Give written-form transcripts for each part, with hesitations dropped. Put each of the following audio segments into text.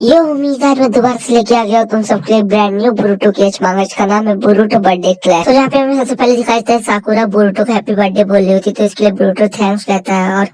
ये उम्मीद है मैं दोबारा से लेके आ गया हूँ तुम सबके लिए ब्रांड न्यू बोरुतो कैच मांगा, इसका नाम है बोरुतो बर्थडे क्लैश। तो यहाँ पे हमें सबसे पहले दिखाई देता है साकुरा बोरुतो को हैप्पी बर्थडे बोल रही होती, तो इसके लिए बोरुतो थैंक्स कहता है और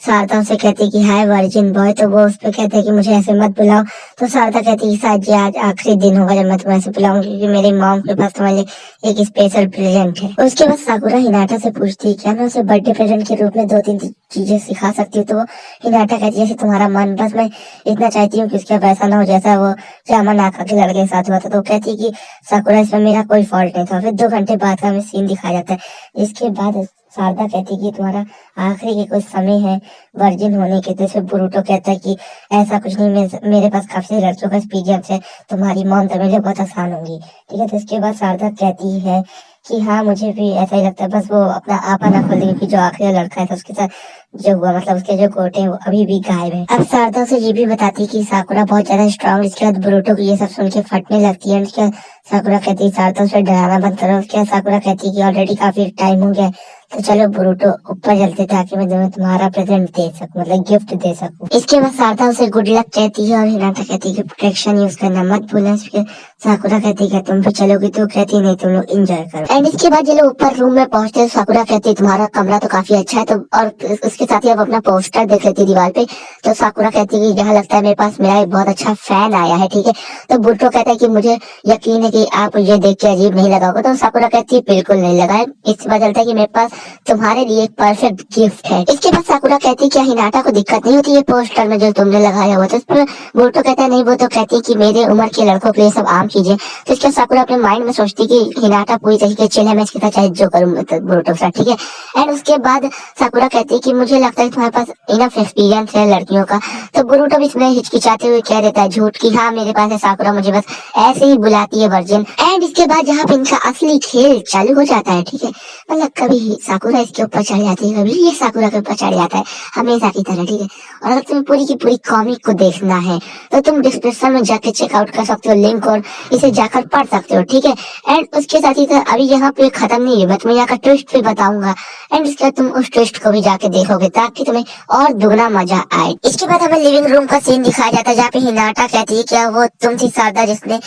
शारदा उसे कहती है कि हाय वर्जिन बॉय। तो वो उस पर कहते हैं कि मुझे ऐसे मत बुलाओ। तो शारदा कहती है कि शायद ये आज आखिरी दिन होगा जब मैं तुम्हें ऐसे बुलाऊंगी, क्योंकि मेरी मॉम के पास तुम्हारे लिए एक स्पेशल प्रेजेंट है। उसके बाद साकुरा हिनाटा से पूछती है क्या मैं उसे बर्थडे प्रेजेंट के रूप में 2-3 चीजें सिखा सकती हूँ। तो वो हिनाटा कहती है जैसे तुम्हारा मन, बस मैं इतना चाहती हूँ कि उसका वैसा ना हो जैसा वो यामानाका के लड़के के साथ हुआ था। तो कहती है कि साकुरा इसमें मेरा कोई फॉल्ट नहीं था। फिर 2 घंटे बाद का हमें सीन दिखाया जाता है। इसके बाद शारदा कहती है कि तुम्हारा आखिरी के कुछ समय है वर्जिन होने के। तो फिर बोरुतो कहता है कि ऐसा कुछ नहीं, मेरे पास काफी लड़कियों का एक्सपीरियंस है, तुम्हारी मॉम तो मेरे लिए बहुत आसान होंगी। ठीक है। तो इसके बाद शारदा कहती है कि हाँ मुझे भी ऐसा ही लगता है, बस वो अपना आपा ना खोल दे, क्योंकि जो आखिरी लड़का है था उसके साथ जो हुआ, मतलब उसके जो गोटे हैं वो अभी भी गायब है। अब शारदा से ये भी बताती है कि साकुरा बहुत ज्यादा स्ट्रांग। इसके बाद बोरुतो को ये सब सुन के फटने लगती है। उसके बाद साकुरा कहती है शारदा उसे डराना बंद करो। उसके बाद साकुरा कहती है कि ऑलरेडी काफी टाइम हो गया, तो चलो बोरुतो ऊपर चलते ताकि मैं तुम्हें तुम्हारा प्रेजेंट दे सकूं, मतलब गिफ्ट दे सकूं। इसके बाद शारदा उसे गुड लक कहती है और हिनाटा कहती है कि प्रोटेक्शन यूज करना मत भूलना। इसके साकुरा कहती है तुम भी चलोगी, तो कहती नहीं तुम लोग एंजॉय करो। एंड इसके बाद ये लोग ऊपर रूम में पहुंचते हैं। साकुरा कहती है तुम्हारा कमरा तो काफी अच्छा है, तो और उसके साथ ही अब अपना पोस्टर देख लेती है दीवार पे। तो साकुरा कहती है कि यहाँ लगता है मेरे पास मेरा एक बहुत अच्छा फैन आया है। ठीक है। तो बोरुतो कहता है कि मुझे यकीन है कि आप ये देख के अजीब नहीं लगा होगा। तो साकुरा कहती है बिल्कुल नहीं लगा है, इससे पता चलता है कि मेरे पास तुम्हारे लिए एक परफेक्ट गिफ्ट है। इसके बाद साकुरा कहती है क्या हिनाटा को दिक्कत नहीं होती है पोस्टर में जो तुमने लगाया हुआ था। इस पर बोरुतो कहता है नहीं, वो तो कहती है कि मेरे उम्र के लड़कों के लिए सब आम चीजें। तो इसके साकुरा अपने माइंड में सोचती कि हिनाटा पूरी तरीके से चिल है, मैं इसके साथ चाहे जो करूँ बोरुतो के साथ। ठीक है। एंड उसके बाद साकुरा कहती है कि मुझे लगता है तुम्हारे पास इनफ एक्सपीरियंस है लड़कियों का। तो बोरुतो भी इसमें हिचकिचाते हुए कह देता है झूठ की हाँ मेरे पास है साकुरा, मुझे बस ऐसे ही बुलाती है वर्जिन। एंड इसके बाद जहाँ पे इनका असली खेल चालू हो जाता है। ठीक है। मतलब कभी साकुरा इसके ऊपर चढ़ जाती है, कभी ये साकुरा के ऊपर चढ़ जाता है, हमेशा की तरह। ठीक है। और अगर तुम्हें पूरी की पूरी कॉमिक को देखना है तो तुम डिस्क्रिप्शन में जाके चेकआउट कर सकते हो लिंक, और इसे जाकर पढ़ सकते हो। ठीक है। एंड उसके साथ ही अभी यहाँ पे खत्म नहीं है, मैं तुम्हें यहाँ का ट्विस्ट भी बताऊंगा। एंड इसके बाद तुम उस ट्विस्ट को भी जाके देखोगे ताकि तुम्हें और दुगना मजा आए। इसके बाद हमें लिविंग रूम का सीन दिखाया जाता है जहाँ पे हिनाटा कहती है क्या वो तुम थी शारदा जिसने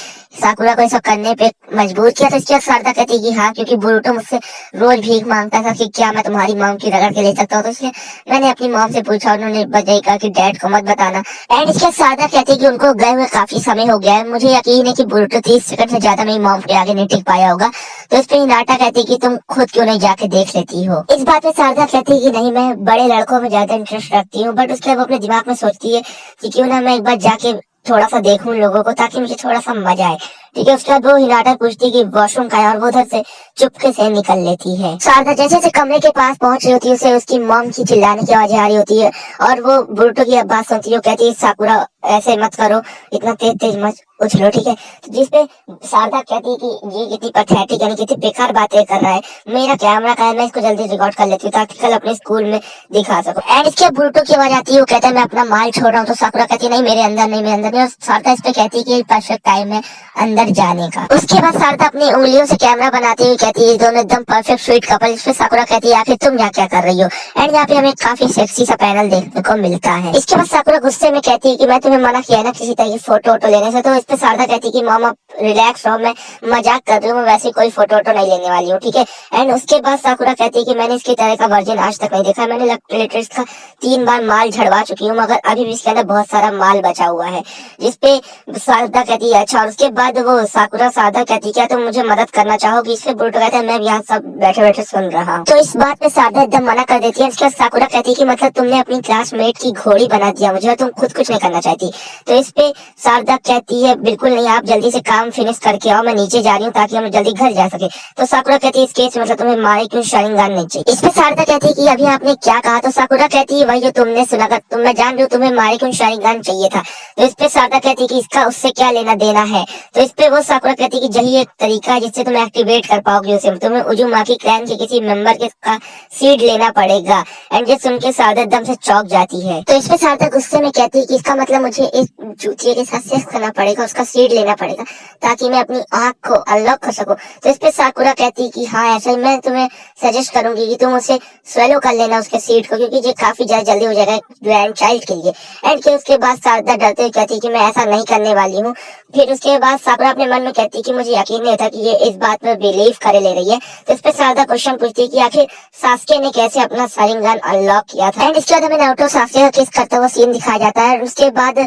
साकुरा को ऐसा करने पे मजबूर किया। तो इसके बाद शारदा कहती है कि हाँ, क्योंकि बोरुतो मुझसे रोज भीख मांगता था कि क्या मैं तुम्हारी मॉम की रगड़ के ले सकता हूँ। तो इसलिए मैंने अपनी मॉम से पूछा, उन्होंने बजाय कहा कि डैड को मत बताना। एंड इसके बाद शारदा कहती है कि उनको गए हुए काफी समय हो गया है, मुझे यकीन है कि बोरुतो 30 सेकंड से ज्यादा मेरी मॉम के आगे नहीं टिक पाया होगा। तो इस पे हिनाटा कहती है कि तुम खुद क्यों नहीं जाके देख लेती हो। इस बात पे शारदा कहती है कि नहीं, मैं बड़े लड़कों में ज्यादा इंटरेस्ट रखती हूँ। बट उसके बाद वो अपने दिमाग में सोचती है कि क्यों ना मैं एक बार जाके थोड़ा सा देखूं लोगों को, ताकि मुझे थोड़ा सा मजा आए। ठीक है। उसके बाद वो हिनाटा पूछती है कि वॉशरूम का है, और वो उधर से चुपके से निकल लेती है। शारदा जैसे जैसे कमरे के पास पहुंच रही होती है उसे उसकी मॉम की चिल्लाने की आवाज आ रही होती है, और वो बोरुतो की बात सुनती है। कहती है साकुरा ऐसे मत करो, इतना तेज तेज मत उछलो। ठीक है। तो जिसपे शारदा कहती है कि ये कितनी पैथेटिक यानी कितनी बेकार बातें कर रहा है, मेरा कैमरा का है, मैं इसको जल्दी रिकॉर्ड कर लेती हूँ ताकि कल अपने स्कूल में दिखा सकूं। एंड इसके बोरुतो की आवाज आती है, वो कहता है मैं अपना माल छोड़ रहा हूँ। तो साकुरा कहती है नहीं मेरे अंदर नहीं, मेरे अंदर नहीं। और शारदा इस पे कहती है कि परफेक्ट टाइम है अंदर जाने का। उसके बाद शारदा अपनी उंगलियों से कैमरा बनाती हुई कहती है दोनों एकदम परफेक्ट स्वीट कपल। इस पे साकुरा कहती है आखिर तुम यहाँ क्या कर रही हो। एंड यहाँ पे हमें काफी सेक्सी सा पैनल देखने को मिलता है। इसके बाद साकुरा गुस्से में कहती है कि मैं तुम्हें मना किया ना किसी तरह की फोटो वोटो लेने से। तो इस पे शारदा कहती है कि मॉम आप रिलैक्स रहो, मैं मजाक कर रही हूँ, मैं वैसे कोई फोटो वोटो नहीं लेने वाली हूँ। ठीक है। एंड उसके बाद साकुरा कहती है कि मैंने इसकी तरह का वर्जन आज तक नहीं देखा, मैंने लेटेस्ट का 3 बार माल झड़वा चुकी हूँ, मगर अभी भी इसके अंदर बहुत सारा माल बचा हुआ है। जिसपे शारदा कहती है अच्छा। और उसके बाद वो साकुरा शारदा कहती है क्या तुम मुझे मदद करना चाहोगी। इससे बोरुतो कहता है मैं यहाँ सब बैठे बैठे सुन रहा हूँ। तो इस बात पे शारदा एकदम मना कर देती है। इसके बाद साकुरा कहती है कि मतलब तुमने अपनी क्लासमेट की घोड़ी बना दिया मुझे, और तुम खुद कुछ नहीं करना चाहती। तो इस पे शारदा कहती है बिल्कुल नहीं, आप जल्दी से काम फिनिश करके आओ, मैं नीचे जा रही हूँ ताकि हम जल्दी घर जा सके। तो साकुरा कहती है इस केस में मतलब तुम्हें मारे क्यों शारिंगान नहीं चाहिए। इस पे शारदा कहती है कि अभी आपने क्या कहा। तो साकुरा कहती है वही जो तुमने सुना था, तुम मैं जान रही हूँ तुम्हें मारे क्यों शारिंगान चाहिए था। तो इस पे शारदा कहती है कि इसका उससे क्या लेना देना है। तो इस पे वो साकुरा कहती है कि यही एक तरीका है जिससे तुम एक्टिवेट कर पाओगे उसे, तुम्हें उजुमाकी क्लैन के किसी मेंबर के का सीड लेना पड़ेगा। एंड ये सुन के शारदा एकदम से चौंक जाती है। तो इस पे शारदा गुस्से में कहती है कि इसका मतलब मुझे एक चूतिए के साथ सेक्स करना पड़ेगा, उसका सीड लेना पड़ेगा ताकि मैं अपनी आंख को अनलॉक कर सकूं। तो इस पे साकुरा कहती कि हाँ ऐसा ही, मैं तुम्हें सजेस्ट करूंगी कि तुम उसे स्वेलो कर लेना उसके सीड को, क्योंकि ये काफी ज्यादा जल्दी हो जाएगा ग्रैंड चाइल्ड के लिए। एंड के उसके बाद शारदा डरते हुए कहती कि मैं ऐसा नहीं करने वाली हूँ। फिर उसके बाद साकुरा अपने मन में कहती कि मुझे यकीन नहीं होता कि ये इस बात पर बिलीव करे ले रही है। तो इस पे शारदा क्वेश्चन पूछती है कि आखिर सास्के ने कैसे अपना शारिंगन अनलॉक किया था। एंड इसके बाद हमें नारुतो सास्के का किस करता हुआ सीन दिखाया जाता है। उसके बाद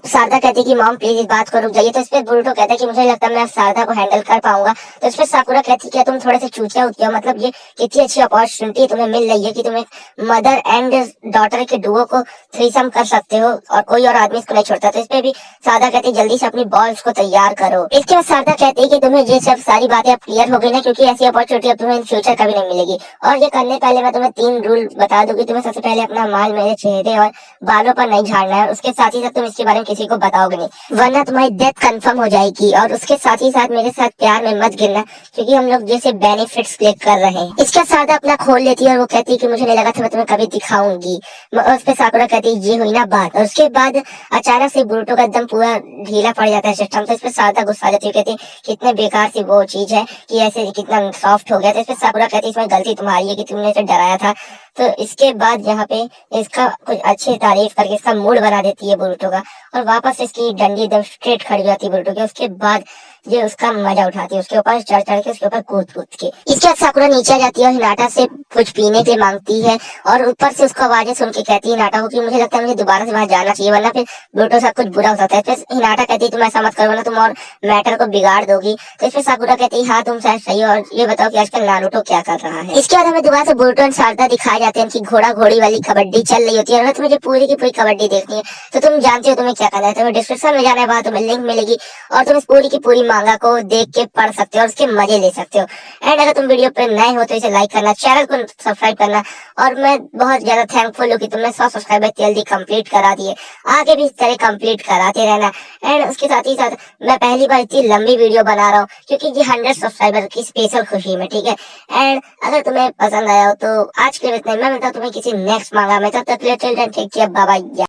शारदा कहती है कि मॉम प्लीज इस बात को रुक जाइए। तो इस पे बोरुतो कहता है कि मुझे लगता है मैं शारदा को हैंडल कर पाऊंगा। तो इस पे साकुरा कहती है क्या तुम थोड़े से चूतिया होती हो, मतलब ये कितनी अच्छी अपॉर्चुनिटी तुम्हें मिल रही है कि तुम एक मदर एंड डॉटर के डुओ को थ्रीसम कर सकते हो और कोई और आदमी इसको नहीं छोड़ता। तो इस पे भी शारदा कहती है जल्दी से अपनी बॉल्स को तैयार करो। इसके बाद शारदा कहती है कि तुम्हें ये सब सारी बातें अब क्लियर हो गई ना, क्योंकि ऐसी अपॉर्चुनिटी अब तुम्हें इन फ्यूचर कभी नहीं मिलेगी। और ये करने पहले मैं तुम्हें 3 रूल बता दूं कि तुम्हें सबसे पहले अपना माल मेरे चेहरे और बालों पर नहीं झाड़ना है। उसके साथ ही साथ तुम इसके बारे में किसी को बताओगे नहीं, वरना तुम्हारी डेथ कंफर्म हो जाएगी। और उसके साथ ही साथ मेरे साथ प्यार में मत गिरना, क्योंकि हम लोग जैसे बेनिफिट्स क्लिक कर रहे हैं। इसके साथ शारदा अपना खोल लेती है और वो कहती है कि मुझे नहीं लगा था मैं तुम्हें कभी दिखाऊंगी। और उस पे साकुरा कहती है ये हुई ना बात। और उसके बाद अचानक से बोरुतो का एकदम पूरा ढीला पड़ जाता है सिस्टम। तो इस पे शारदा गुस्सा जाती है, कहती है कितने बेकार सी वो चीज है कि ऐसे कितना सॉफ्ट हो गया। तो इस पे साकुरा कहती है इसमें गलती तुम्हारी है कि तुमने इसे डराया था। तो इसके बाद यहाँ पे इसका कुछ अच्छी तारीफ करके इसका मूड बना देती है बोरुतो का, और वापस इसकी डंडी एकदम स्ट्रेट खड़ी हो जाती है बोरुतो की। उसके बाद ये उसका मजा उठाती है, उसके ऊपर चढ़ चढ़ के उसके ऊपर कूद कूद के। इसके बाद साकुरा नीचे आ जाती है और हिनाटा से कुछ पीने के लिए मांगती है, और ऊपर से उसको आवाजें सुन के कहती है हिनाटा को कि मुझे लगता है मुझे दोबारा से वहां जाना चाहिए, वरना फिर बोरुतो साथ कुछ बुरा हो सकता है। फिर हिनाटा कहती है तुम ऐसा मत करो वरना तुम और मैटर को बिगाड़ दोगी। तो इसमें साकुरा कहती है हाँ तुम शायद सही हो, और ये बताओ कि आजकल नारुतो क्या कर रहा है। इसके बाद हमें दोबारा से बोरुतो और शारदा दिखाए जाते हैं कि घोड़ा घोड़ी वाली कबड्डी चल रही होती है। अगर तुम्हें पूरी की पूरी कबड्डी देखनी है तो तुम जानते हो तुम्हें क्या करना है, तुम्हें डिस्क्रिप्शन में जाना है, वहां तुम्हें लिंक मिलेगी और तुम इस पूरी की पूरी मांगा को देख के पढ़ सकते हो और उसके मजे ले सकते हो। एंड अगर तुम वीडियो पे नए हो तो इसे लाइक करना, चैनल को सब्सक्राइब करना, और मैं बहुत ज्यादा थैंकफुल हूँ कि तुमने 100 सब्सक्राइबर जल्दी कंप्लीट करा दिए, आगे भी इस तरह कंप्लीट कराते रहना। एंड उसके साथ ही साथ मैं पहली बार इतनी लंबी वीडियो बना रहा हूँ क्योंकि ये 100 सब्सक्राइबर की स्पेशल खुशी में, ठीक है। एंड अगर तुम्हें पसंद आया हो तो आज के लिए इतना ही। मैं मिलता हूँ तुम्हें किसी नेक्स्ट मांगा में, तब तक के लिए children take care, bye bye.